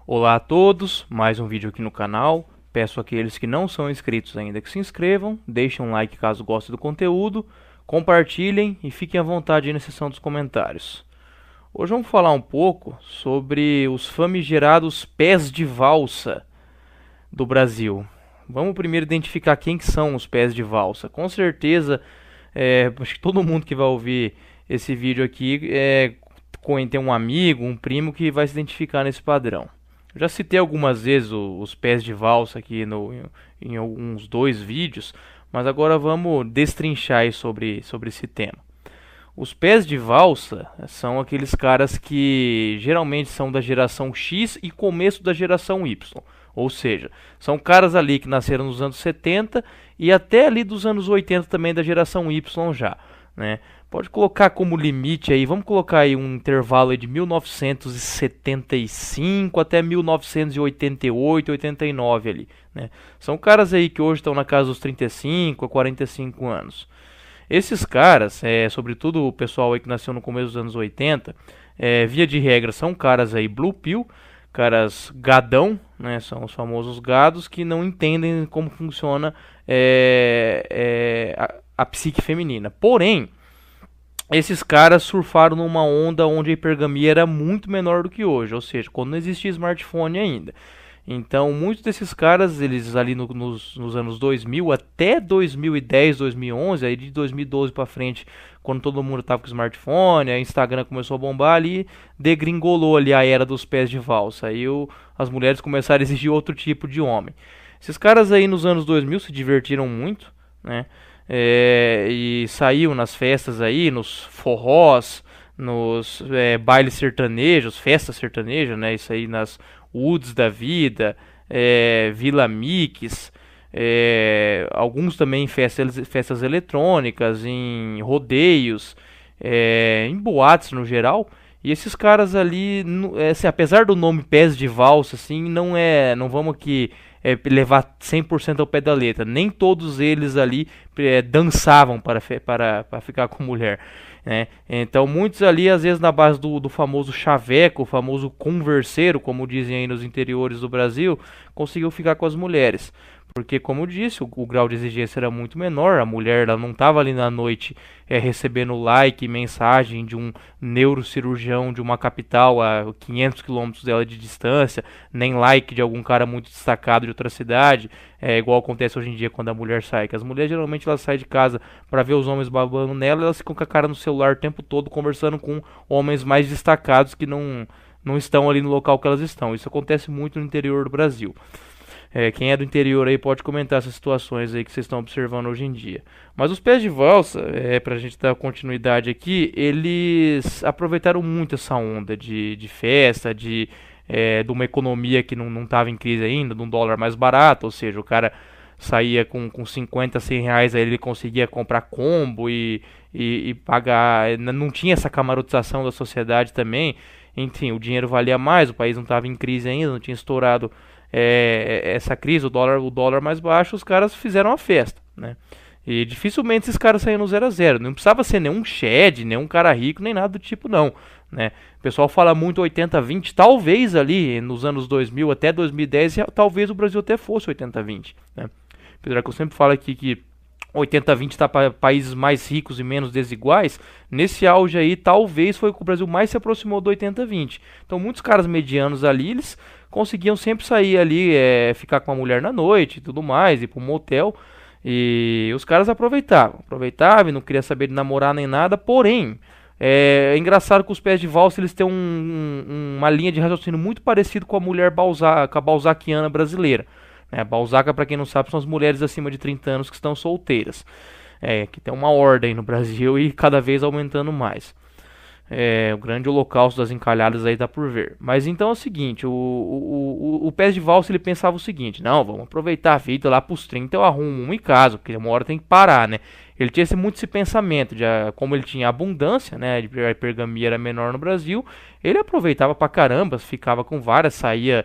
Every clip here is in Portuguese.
Olá a todos, mais um vídeo aqui no canal. Peço àqueles que não são inscritos ainda que se inscrevam, deixem um like caso gostem do conteúdo, compartilhem e fiquem à vontade aí na seção dos comentários. Hoje vamos falar um pouco sobre os famigerados pés de valsa do Brasil. Vamos primeiro identificar quem que são os pés de valsa. Com certeza, acho que todo mundo que vai ouvir esse vídeo aqui tem um amigo, um primo que vai se identificar nesse padrão. Eu já citei algumas vezes os pés de valsa aqui em alguns dois vídeos, mas agora vamos destrinchar aí sobre esse tema. Os pés de valsa são aqueles caras que geralmente são da geração X e começo da geração Y. Ou seja, são caras ali que nasceram nos anos 70 e até ali dos anos 80 também da geração Y já, né? Pode colocar como limite aí, vamos colocar aí um intervalo aí de 1975 até 1988, 89 ali, né? São caras aí que hoje estão na casa dos 35 a 45 anos. Esses caras, sobretudo o pessoal aí que nasceu no começo dos anos 80, via de regra são caras aí blue pill, caras gadão, né? São os famosos gados que não entendem como funciona a psique feminina. Porém, esses caras surfaram numa onda onde a hipergamia era muito menor do que hoje, ou seja, quando não existia smartphone ainda. Então, muitos desses caras, eles ali nos anos 2000 até 2010, 2011, aí de 2012 para frente, quando todo mundo tava com smartphone, a Instagram começou a bombar ali, degringolou ali a era dos pés de valsa. Aí as mulheres começaram a exigir outro tipo de homem. Esses caras aí nos anos 2000 se divertiram muito, né? E saíam nas festas aí, nos forrós, nos bailes sertanejos, festas sertanejas, né? Isso aí nas Woods da vida, Vila Mix, alguns também em festas eletrônicas, em rodeios, em boates no geral. E esses caras ali, assim, apesar do nome pés de valsa, assim, não vamos aqui levar 100% ao pé da letra. Nem todos eles ali dançavam para ficar com mulher, né? Então muitos ali, às vezes na base do famoso chaveco, o famoso converseiro, como dizem aí nos interiores do Brasil, conseguiu ficar com as mulheres. Porque, como eu disse, o grau de exigência era muito menor. A mulher ela não estava ali na noite recebendo like e mensagem de um neurocirurgião de uma capital a 500 quilômetros dela de distância, nem like de algum cara muito destacado de outra cidade, igual acontece hoje em dia quando a mulher sai. Que as mulheres geralmente elas saem de casa para ver os homens babando nela, elas ficam com a cara no celular o tempo todo conversando com homens mais destacados que não estão ali no local que elas estão. Isso acontece muito no interior do Brasil. Quem é do interior aí pode comentar essas situações aí que vocês estão observando hoje em dia. Mas os pés de valsa, pra gente dar continuidade aqui, eles aproveitaram muito essa onda de festa, de uma economia que não estava em crise ainda, de um dólar mais barato, ou seja, o cara saía com 50, 100 reais, aí ele conseguia comprar combo e pagar, não tinha essa camarotização da sociedade também, enfim, o dinheiro valia mais, o país não estava em crise ainda, não tinha estourado essa crise, o dólar mais baixo, os caras fizeram uma festa, né? E dificilmente esses caras saíram no 0 a 0. Não precisava ser nenhum Shed, nenhum cara rico, nem nada do tipo não, né? O pessoal fala muito 80-20, talvez ali nos anos 2000 até 2010, talvez o Brasil até fosse 80-20, né? Apesar que eu sempre falo aqui que 80-20 está para países mais ricos e menos desiguais, nesse auge aí talvez foi que o Brasil mais se aproximou do 80-20. Então muitos caras medianos ali, eles conseguiam sempre sair ali, ficar com a mulher na noite e tudo mais, ir para um motel. E os caras aproveitavam e não queria saber de namorar nem nada, porém, é engraçado que os pés de valsa eles têm uma linha de raciocínio muito parecido com a mulher com a balzaquiana brasileira. A Balzaca, para quem não sabe, são as mulheres acima de 30 anos que estão solteiras. Que tem uma ordem no Brasil e cada vez aumentando mais. O grande holocausto das encalhadas aí tá por ver. Mas então é o seguinte, o Pés de Valsa ele pensava o seguinte: não, vamos aproveitar a vida lá pros 30 eu arrumo um em casa, porque uma hora tem que parar, né? Ele tinha muito esse pensamento, como ele tinha abundância, né? A hipergamia era menor no Brasil, ele aproveitava pra caramba, ficava com várias, saía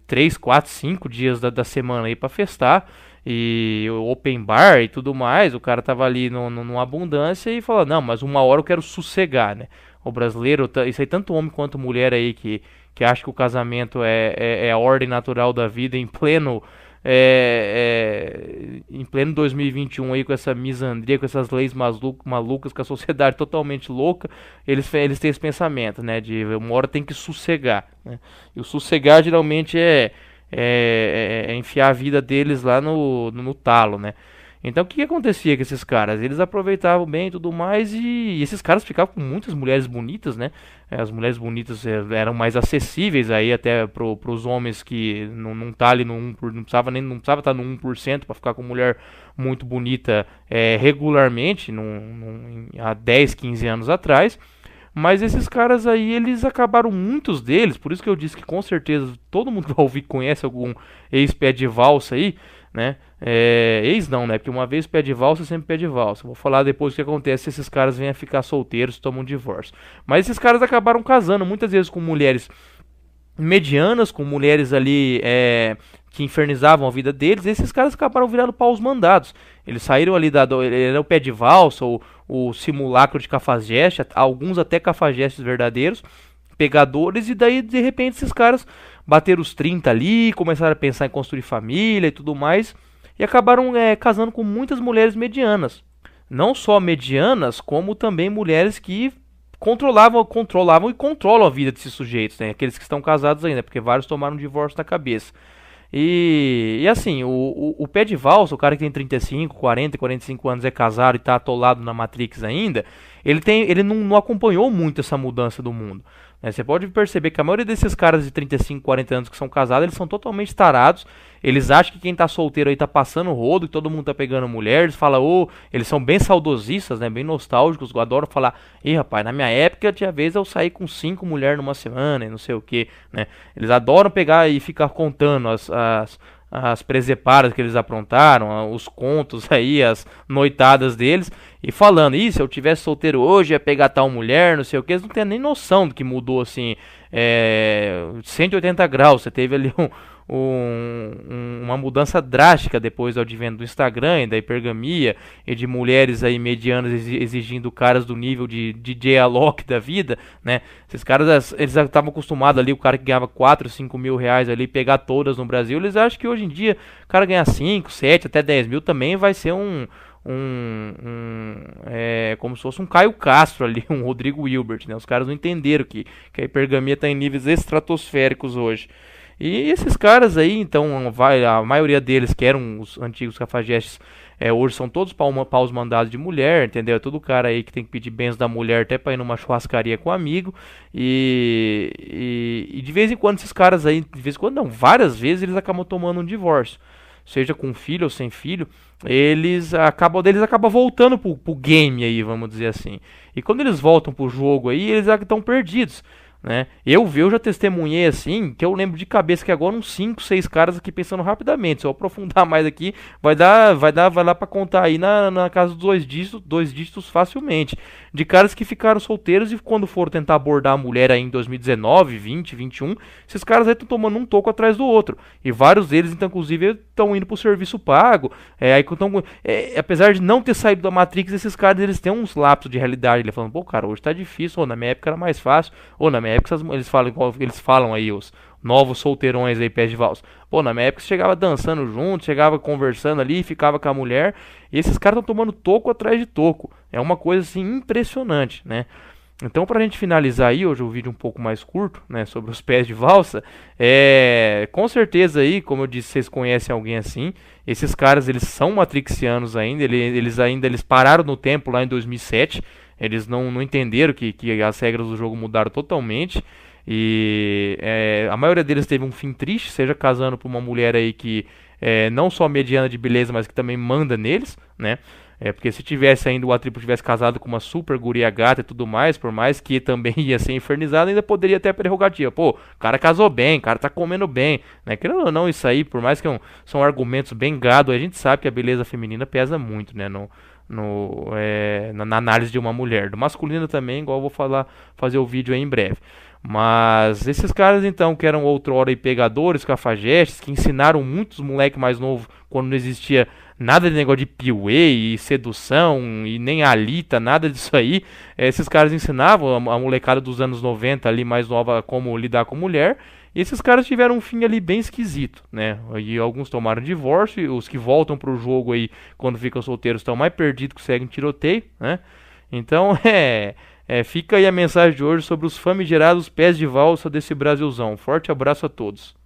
3, 4, 5 dias da semana aí pra festar. E open bar e tudo mais, o cara tava ali numa abundância e falou, não, mas uma hora eu quero sossegar, né? O brasileiro, isso aí tanto homem quanto mulher aí que que acha que o casamento é a ordem natural da vida em pleno 2021 aí com essa misandria, com essas leis malucas, com a sociedade totalmente louca, eles têm esse pensamento, né, de uma hora tem que sossegar, né? E o sossegar geralmente é enfiar a vida deles lá no talo, né? Então o que acontecia com esses caras? Eles aproveitavam bem e tudo mais, e esses caras ficavam com muitas mulheres bonitas, né? As mulheres bonitas eram mais acessíveis aí até pros homens que não tá ali no 1 não precisava estar no 1% para ficar com mulher muito bonita regularmente, há 10, 15 anos atrás. Mas esses caras aí, eles acabaram, muitos deles, por isso que eu disse que com certeza todo mundo que vai ouvir conhece algum ex-pé de valsa aí, né? Ex não, né? Porque uma vez pé de valsa, sempre pé de valsa. Vou falar depois o que acontece se esses caras vêm a ficar solteiros e tomam um divórcio. Mas esses caras acabaram casando, muitas vezes com mulheres medianas, com mulheres ali que infernizavam a vida deles. E esses caras acabaram virando paus mandados. Eles saíram ali ele era o pé de valsa, o simulacro de cafajeste, alguns até cafajestes verdadeiros, pegadores, e daí de repente esses caras bateram os 30 ali, começaram a pensar em construir família e tudo mais, e acabaram casando com muitas mulheres medianas. Não só medianas, como também mulheres que controlavam e controlam a vida desses sujeitos, né? Aqueles que estão casados ainda, porque vários tomaram um divórcio na cabeça. E assim, o pé de valsa, o cara que tem 35, 40, 45 anos, é casado e tá atolado na Matrix ainda, ele não acompanhou muito essa mudança do mundo, né? Você pode perceber que a maioria desses caras de 35, 40 anos que são casados, eles são totalmente tarados. Eles acham que quem tá solteiro aí tá passando o rodo, que todo mundo tá pegando mulher. Eles falam, eles são bem saudosistas, né? Bem nostálgicos, adoram falar, rapaz, na minha época tinha vez eu saí com 5 mulheres numa semana e não sei o que, né? Eles adoram pegar e ficar contando as presepadas que eles aprontaram, os contos aí, as noitadas deles, e falando, se eu tivesse solteiro hoje, ia pegar tal mulher, não sei o que. Eles não têm nem noção do que mudou, assim, 180 graus. Você teve ali uma mudança drástica depois do advento do Instagram e da hipergamia, e de mulheres aí medianas exigindo caras do nível de DJ Alok da vida, né? Esses caras, eles estavam acostumados ali, o cara que ganhava 4, 5 mil reais ali, pegar todas no Brasil. Eles acham que hoje em dia o cara ganhar 5, 7, até 10 mil também vai ser como se fosse um Caio Castro ali, um Rodrigo Hilbert, né? Os caras não entenderam que a hipergamia está em níveis estratosféricos hoje. E esses caras aí, então, a maioria deles, que eram os antigos cafajestes, hoje são todos paus mandados de mulher, entendeu? É todo cara aí que tem que pedir bens da mulher até pra ir numa churrascaria com um amigo. E de vez em quando esses caras aí, de vez em quando não, várias vezes eles acabam tomando um divórcio. Seja com filho ou sem filho, eles acabam voltando pro game aí, vamos dizer assim. E quando eles voltam pro jogo aí, eles estão perdidos, né? Eu já testemunhei assim, que eu lembro de cabeça que agora uns 5, 6 caras aqui pensando rapidamente. Se eu aprofundar mais aqui, vai lá pra contar aí na casa dos 2 dígitos facilmente. De caras que ficaram solteiros e quando foram tentar abordar a mulher aí em 2019, 20, 21, esses caras aí estão tomando um toco atrás do outro. E vários deles, então, inclusive, estão indo pro serviço pago. Apesar de não ter saído da Matrix, esses caras, eles têm uns lapsos de realidade. Ele falando, cara, hoje tá difícil, ou na minha época era mais fácil, ou na minha época eles falam aí, os novos solteirões aí, pés de valsa. Na minha época você chegava dançando junto, chegava conversando ali, ficava com a mulher, e esses caras estão tomando toco atrás de toco. É uma coisa assim impressionante, né? Então, pra gente finalizar aí, hoje o vídeo um pouco mais curto, né, sobre os pés de valsa, com certeza aí, como eu disse, vocês conhecem alguém assim. Esses caras, eles são matrixianos ainda, eles pararam no tempo lá em 2007, eles não entenderam que as regras do jogo mudaram totalmente. E a maioria deles teve um fim triste, seja casando por uma mulher aí que não só mediana de beleza, mas que também manda neles, né? Porque se tivesse ainda o Atripo tivesse casado com uma super guria gata e tudo mais, por mais que também ia ser infernizado, ainda poderia ter a prerrogativa. O cara casou bem, o cara tá comendo bem, né? Querendo ou não, isso aí, por mais que são argumentos bem gado, a gente sabe que a beleza feminina pesa muito, né? Na análise de uma mulher. Do masculino também, igual eu vou fazer o vídeo aí em breve. Mas esses caras então, que eram outrora aí pegadores, cafajestes, que ensinaram muitos moleques mais novos quando não existia nada de negócio de piuê e sedução e nem alita, nada disso aí. Esses caras ensinavam a molecada dos anos 90 ali mais nova como lidar com mulher. E esses caras tiveram um fim ali bem esquisito, né? E alguns tomaram divórcio, e os que voltam pro jogo aí quando ficam solteiros estão mais perdidos que seguem tiroteio, né? Então fica aí a mensagem de hoje sobre os famigerados pés de valsa desse Brasilzão. Forte abraço a todos.